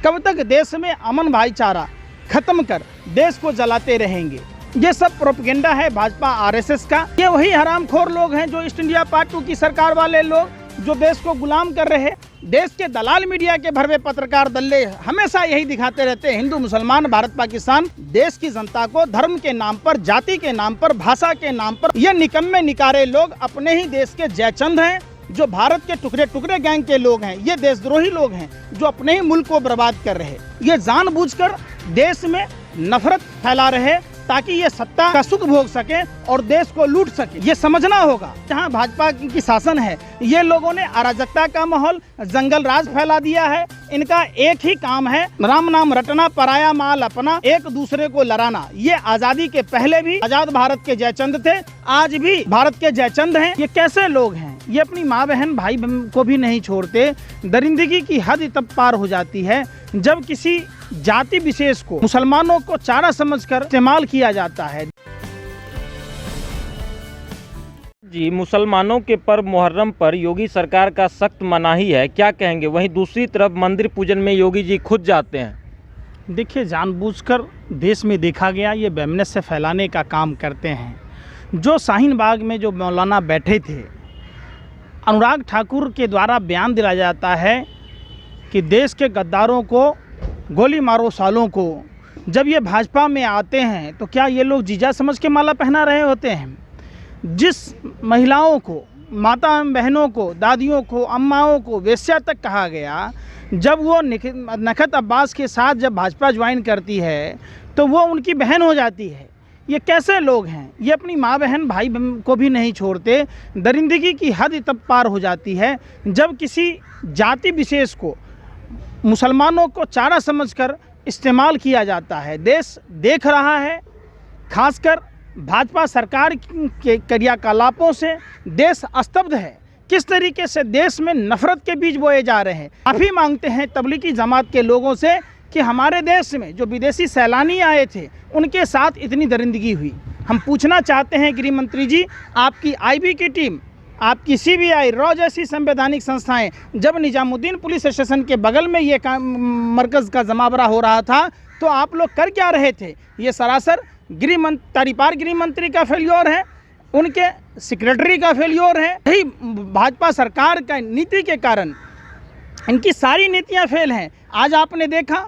कब तक देश में अमन भाईचारा खत्म कर देश को जलाते रहेंगे। ये सब प्रोपेगेंडा है भाजपा आरएसएस का। ये वही हरामखोर लोग हैं जो ईस्ट इंडिया पार्ट 2 की सरकार वाले लोग जो देश को गुलाम कर रहे हैं। देश के दलाल मीडिया के भरवे पत्रकार दल्ले हमेशा यही दिखाते रहते हैं, हिंदू मुसलमान भारत पाकिस्तान। देश की जनता को धर्म के नाम पर, जाति के नाम पर, भाषा के नाम पर ये निकम्मे निकारे लोग अपने ही देश के जयचंद हैं, जो भारत के टुकड़े टुकड़े गैंग के लोग हैं। ये देशद्रोही लोग हैं जो अपने ही मुल्क को बर्बाद कर रहे हैं। ये जानबूझकर देश में नफरत फैला रहे ताकि ये सत्ता का सुख भोग सके और देश को लूट सके। ये समझना होगा जहां भाजपा की शासन है, ये लोगों ने अराजकता का माहौल, जंगल राज फैला दिया है। इनका एक ही काम है, राम नाम रटना, पराया माल अपना, एक दूसरे को लड़ाना। ये आजादी के पहले भी आजाद भारत के जयचंद थे, आज भी भारत के जयचंद हैं। ये कैसे लोग हैं? ये अपनी माँ बहन भाई को भी नहीं छोड़ते। दरिंदगी की हद तब पार हो जाती है जब किसी जाति विशेष को, मुसलमानों को चारा समझकर इस्तेमाल किया जाता है। जी, मुसलमानों के पर्व मुहर्रम पर योगी सरकार का सख्त मनाही है, क्या कहेंगे? वहीं दूसरी तरफ मंदिर पूजन में योगी जी खुद जाते हैं। देखिए, जानबूझकर देश में देखा गया ये वैमनस्य फैलाने का काम करते हैं। जो शाहीन बाग में जो मौलाना बैठे थे, अनुराग ठाकुर के द्वारा बयान दिया जाता है कि देश के गद्दारों को गोली मारो सालों को। जब ये भाजपा में आते हैं तो क्या ये लोग जीजा समझ के माला पहना रहे होते हैं? जिस महिलाओं को, माता बहनों को, दादियों को, अम्माओं को वेश्या तक कहा गया, जब वो नखत अब्बास के साथ जब भाजपा ज्वाइन करती है तो वो उनकी बहन हो जाती है। ये कैसे लोग हैं? ये अपनी माँ बहन भाई को भी नहीं छोड़ते। दरिंदगी की हद तब पार हो जाती है जब किसी जाति विशेष को, मुसलमानों को चारा समझकर इस्तेमाल किया जाता है। देश देख रहा है, खासकर भाजपा सरकार के क्रियाकलापों से देश स्तब्ध है। किस तरीके से देश में नफरत के बीज बोए जा रहे हैं। माफ़ी मांगते हैं तबलीगी जमात के लोगों से कि हमारे देश में जो विदेशी सैलानी आए थे उनके साथ इतनी दरिंदगी हुई। हम पूछना चाहते हैं गृह मंत्री जी, आपकी आईबी की टीम, आपकी सीबीआई, रॉ जैसी संवैधानिक संस्थाएं, जब निजामुद्दीन पुलिस स्टेशन के बगल में ये मरकज़ का जमावड़ा हो रहा था तो आप लोग कर क्या रहे थे? ये सरासर तरीपार गृह मंत्री का फेल्योर है, उनके सेक्रेटरी का फेल्योर है। यही भाजपा सरकार का नीति के कारण इनकी सारी नीतियां फेल हैं। आज आपने देखा,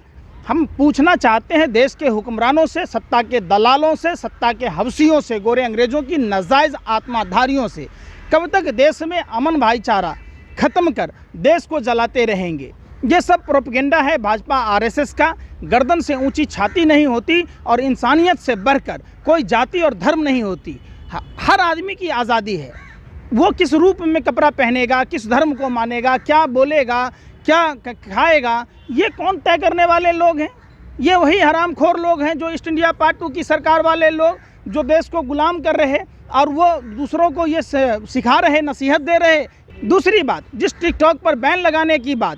हम पूछना चाहते हैं देश के हुक्मरानों से, सत्ता के दलालों से, सत्ता के हवसियों से, गोरे अंग्रेजों की नाजायज़ आत्माधारियों से, कब तक देश में अमन भाईचारा खत्म कर देश को जलाते रहेंगे। ये सब प्रोपेगेंडा है भाजपा आरएसएस का। गर्दन से ऊंची छाती नहीं होती और इंसानियत से बढ़कर कोई जाति और धर्म नहीं होती। हर आदमी की आज़ादी है, वो किस रूप में कपड़ा पहनेगा, किस धर्म को मानेगा, क्या बोलेगा, क्या खाएगा, ये कौन तय करने वाले लोग हैं? ये वही हरामखोर लोग हैं जो ईस्ट इंडिया पार्ट 2 की सरकार वाले लोग जो देश को गुलाम कर रहे और वो दूसरों को ये सिखा रहे, नसीहत दे रहे। दूसरी बात, जिस टिकटॉक पर बैन लगाने की बात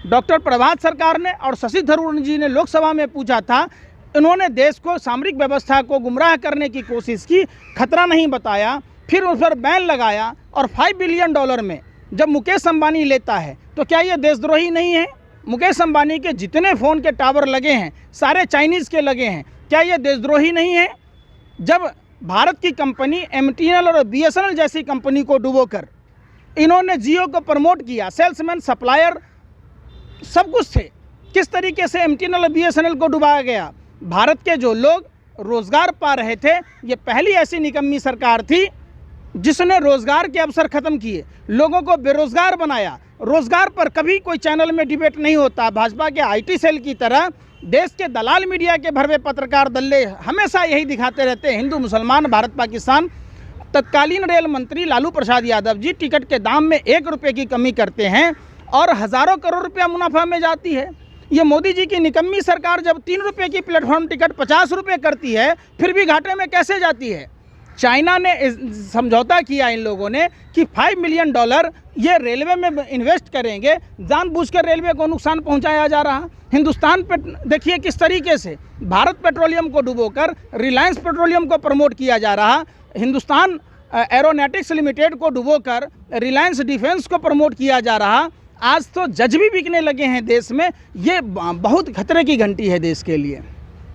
डॉक्टर प्रभात सरकार ने और शशि थरूर जी ने लोकसभा में पूछा था, इन्होंने देश को, सामरिक व्यवस्था को गुमराह करने की कोशिश की, खतरा नहीं बताया, फिर उस पर बैन लगाया। और $5 बिलियन में जब मुकेश अंबानी लेता है तो क्या ये देशद्रोही नहीं है? मुकेश अंबानी के जितने फ़ोन के टावर लगे हैं सारे चाइनीज़ के लगे हैं, क्या ये देशद्रोही नहीं है? जब भारत की कंपनी MTNL और BSNL जैसी कंपनी को डुबोकर इन्होंने जियो को प्रमोट किया, सेल्समैन, सप्लायर सब कुछ थे, किस तरीके से MTNL और BSNL को डुबाया गया? भारत के जो लोग रोज़गार पा रहे थे, ये पहली ऐसी निकम्मी सरकार थी जिसने रोज़गार के अवसर ख़त्म किए, लोगों को बेरोज़गार बनाया। रोज़गार पर कभी कोई चैनल में डिबेट नहीं होता। भाजपा के IT सेल की तरह देश के दलाल मीडिया के भरवे पत्रकार दल्ले हमेशा यही दिखाते रहते हैं, हिंदू मुसलमान भारत पाकिस्तान। तत्कालीन रेल मंत्री लालू प्रसाद यादव जी टिकट के दाम में 1 रुपये की कमी करते हैं और हज़ारों करोड़ रुपया मुनाफा में जाती है। ये मोदी जी की निकम्मी सरकार जब 3 रुपये की प्लेटफॉर्म टिकट 50 रुपये करती है, फिर भी घाटे में कैसे जाती है? चाइना ने समझौता किया इन लोगों ने कि $5 मिलियन ये रेलवे में इन्वेस्ट करेंगे, जानबूझकर रेलवे को नुकसान पहुंचाया जा रहा। हिंदुस्तान पे देखिए किस तरीके से भारत पेट्रोलियम को डुबोकर रिलायंस पेट्रोलियम को प्रमोट किया जा रहा, हिंदुस्तान एरोनॉटिक्स लिमिटेड को डुबोकर रिलायंस डिफेंस को प्रमोट किया जा रहा। आज तो जज भी बिकने लगे हैं देश में। ये बहुत खतरे की घंटी है देश के लिए।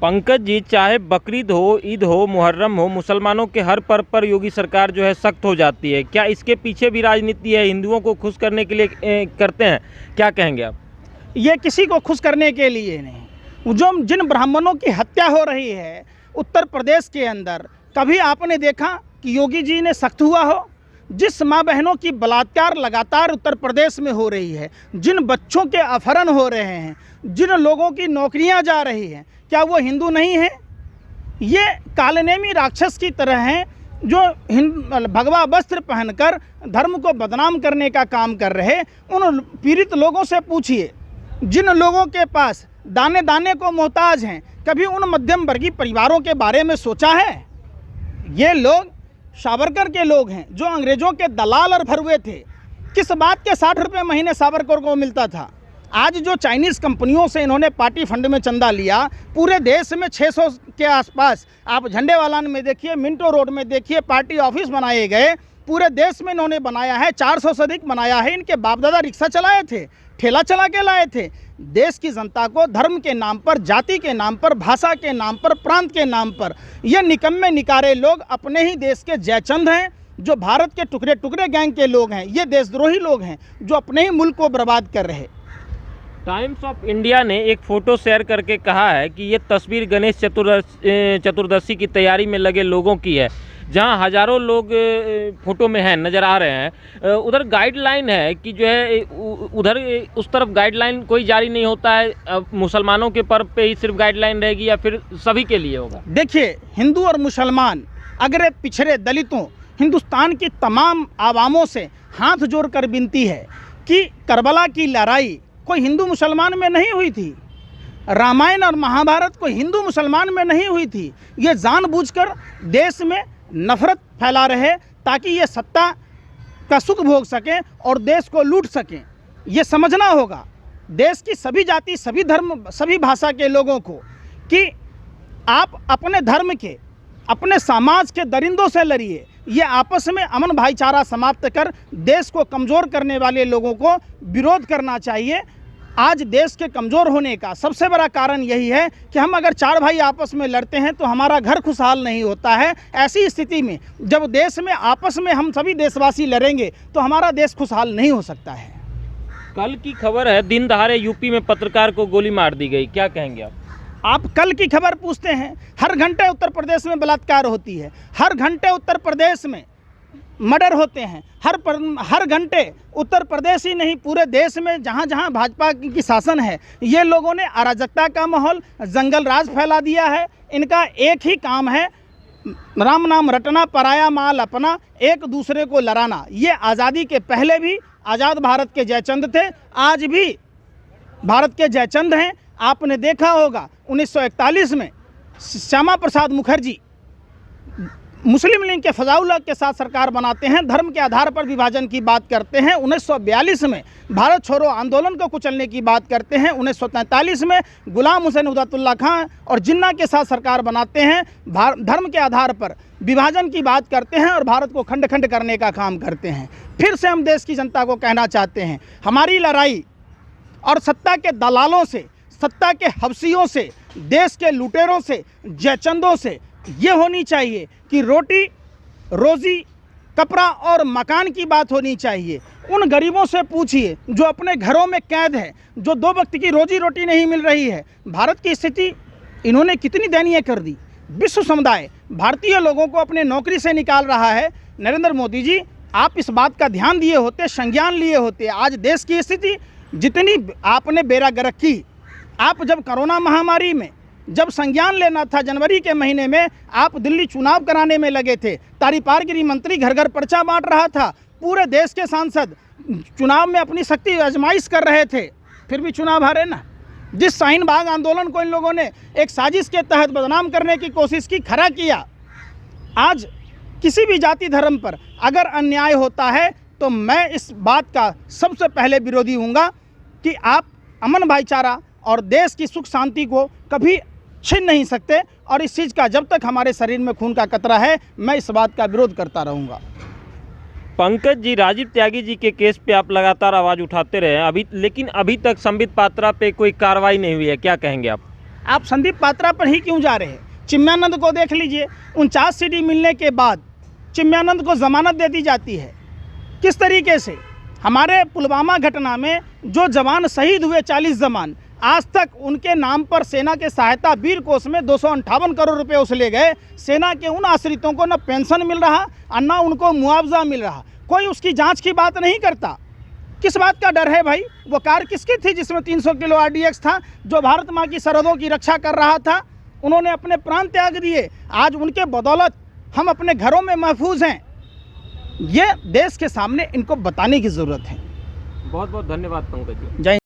पंकज जी, चाहे बकरीद हो, ईद हो, मुहर्रम हो, मुसलमानों के हर पर्व पर योगी सरकार जो है सख्त हो जाती है। क्या इसके पीछे भी राजनीति है? हिंदुओं को खुश करने के लिए करते हैं? क्या कहेंगे आप? ये किसी को खुश करने के लिए नहीं। जो जिन ब्राह्मणों की हत्या हो रही है उत्तर प्रदेश के अंदर, कभी आपने देखा कि योगी जी ने सख्त हुआ हो? जिस माँ बहनों की बलात्कार लगातार उत्तर प्रदेश में हो रही है, जिन बच्चों के अपहरण हो रहे हैं, जिन लोगों की नौकरियां जा रही हैं, क्या वो हिंदू नहीं है? ये कालनेमी राक्षस की तरह हैं जो भगवा वस्त्र पहनकर धर्म को बदनाम करने का काम कर रहे। उन पीड़ित लोगों से पूछिए जिन लोगों के पास दाने दाने को मोहताज हैं, कभी उन मध्यम वर्गीय परिवारों के बारे में सोचा है? ये लोग सावरकर के लोग हैं जो अंग्रेजों के दलाल और भरुए थे। किस बात के 60 रुपये महीने सावरकर को मिलता था? आज जो चाइनीज़ कंपनियों से इन्होंने पार्टी फंड में चंदा लिया, पूरे देश में 600 के आसपास, आप झंडेवालान में देखिए, मिंटो रोड में देखिए, पार्टी ऑफिस बनाए गए। पूरे देश में इन्होंने बनाया है, 400 से अधिक बनाया है। इनके बाप दादा रिक्शा चलाए थे, ठेला चला के लाए थे। देश की जनता को धर्म के नाम पर, जाति के नाम पर, भाषा के नाम पर, प्रांत के नाम पर ये निकम्मे निकारे लोग अपने ही देश के जयचंद हैं, जो भारत के टुकड़े टुकड़े गैंग के लोग हैं। ये देशद्रोही लोग हैं जो अपने ही मुल्क को बर्बाद कर रहे। टाइम्स ऑफ इंडिया ने एक फ़ोटो शेयर करके कहा है कि ये तस्वीर गणेश चतुर्दशी की तैयारी में लगे लोगों की है, जहां हज़ारों लोग फ़ोटो में हैं, नज़र आ रहे हैं। उधर गाइडलाइन है कि जो है उधर उस तरफ गाइडलाइन कोई जारी नहीं होता है। मुसलमानों के पर्व पे ही सिर्फ गाइडलाइन रहेगी या फिर सभी के लिए होगा? देखिए, हिंदू और मुसलमान, अगरे पिछड़े दलितों, हिंदुस्तान की तमाम आवामों से हाथ जोड़कर विनती है कि करबला की लड़ाई कोई हिंदू मुसलमान में नहीं हुई थी। रामायण और महाभारत कोई हिंदू मुसलमान में नहीं हुई थी। ये जानबूझकर देश में नफरत फैला रहे ताकि ये सत्ता का सुख भोग सकें और देश को लूट सकें। ये समझना होगा देश की सभी जाति, सभी धर्म, सभी भाषा के लोगों को कि आप अपने धर्म के, अपने समाज के दरिंदों से लड़िए। ये आपस में अमन भाईचारा समाप्त कर देश को कमज़ोर करने वाले लोगों को विरोध करना चाहिए। आज देश के कमज़ोर होने का सबसे बड़ा कारण यही है कि हम अगर 4 भाई आपस में लड़ते हैं तो हमारा घर खुशहाल नहीं होता है। ऐसी स्थिति में जब देश में आपस में हम सभी देशवासी लड़ेंगे तो हमारा देश खुशहाल नहीं हो सकता है। कल की खबर है, दिन दहाड़े यूपी में पत्रकार को गोली मार दी गई, क्या कहेंगे आप? आप कल की खबर पूछते हैं। हर घंटे उत्तर प्रदेश में बलात्कार होती है, हर घंटे उत्तर प्रदेश में मर्डर होते हैं, हर घंटे उत्तर प्रदेश ही नहीं पूरे देश में जहाँ जहाँ भाजपा की शासन है, ये लोगों ने अराजकता का माहौल, जंगल राज फैला दिया है। इनका एक ही काम है, राम नाम रटना, पराया माल अपना, एक दूसरे को लड़ाना। ये आज़ादी के पहले भी आज़ाद भारत के जयचंद थे, आज भी भारत के जयचंद हैं। आपने देखा होगा 1941 में श्यामा प्रसाद मुखर्जी मुस्लिम लीग के फजाउल्लाह के साथ सरकार बनाते हैं, धर्म के आधार पर विभाजन की बात करते हैं। 1942 में भारत छोड़ो आंदोलन को कुचलने की बात करते हैं। 1943 में गुलाम हुसैन उदतुल्ला खां और जिन्ना के साथ सरकार बनाते हैं, धर्म के आधार पर विभाजन की बात करते हैं और भारत को खंड खंड करने का काम करते हैं। फिर से हम देश की जनता को कहना चाहते हैं, हमारी लड़ाई और सत्ता के दलालों से, सत्ता के हवसियों से, देश के लुटेरों से, जयचंदों से ये होनी चाहिए कि रोटी, रोज़ी, कपड़ा और मकान की बात होनी चाहिए। उन गरीबों से पूछिए जो अपने घरों में कैद है, जो 2 वक्त की रोजी रोटी नहीं मिल रही है। भारत की स्थिति इन्होंने कितनी दयनीय कर दी। विश्व समुदाय भारतीय लोगों को अपने नौकरी से निकाल रहा है। नरेंद्र मोदी जी, आप इस बात का ध्यान दिए होते, संज्ञान लिए होते, आज देश की स्थिति जितनी आपने बेड़ा गर्क की। आप जब कोरोना महामारी में जब संज्ञान लेना था, जनवरी के महीने में आप दिल्ली चुनाव कराने में लगे थे, तारीपार गिरी मंत्री घर घर पर्चा बांट रहा था, पूरे देश के सांसद चुनाव में अपनी शक्ति आजमाइश कर रहे थे, फिर भी चुनाव हारे ना। जिस शाहीन बाग आंदोलन को इन लोगों ने एक साजिश के तहत बदनाम करने की कोशिश की, खरा किया। आज किसी भी जाति धर्म पर अगर अन्याय होता है तो मैं इस बात का सबसे पहले विरोधी हूँगा कि आप अमन भाईचारा और देश की सुख शांति को कभी छीन नहीं सकते। और इस चीज़ का जब तक हमारे शरीर में खून का कतरा है, मैं इस बात का विरोध करता रहूँगा। पंकज जी, राजीव त्यागी जी के केस पे आप लगातार आवाज़ उठाते रहे हैं लेकिन अभी तक संबित पात्रा पे कोई कार्रवाई नहीं हुई है, क्या कहेंगे आप? आप संदीप पात्रा पर ही क्यों जा रहे हैं? चिन्मयानंद को देख लीजिए, 49 सीडी मिलने के बाद चिन्मयानंद को जमानत दे दी जाती है। किस तरीके से हमारे पुलवामा घटना में जो जवान शहीद हुए 40 जवान, आज तक उनके नाम पर सेना के सहायता वीर कोष में 258 करोड़ रुपए उसले गए। सेना के उन आश्रितों को न पेंशन मिल रहा और न उनको मुआवजा मिल रहा। कोई उसकी जांच की बात नहीं करता। किस बात का डर है भाई? वो कार किसकी थी जिसमें 300 किलो RDX था, जो भारत माँ की सरहदों की रक्षा कर रहा था? उन्होंने अपने प्राण त्याग दिए। आज उनके बदौलत हम अपने घरों में महफूज हैं। ये देश के सामने इनको बताने की ज़रूरत है। बहुत बहुत धन्यवाद पंकज जी। जय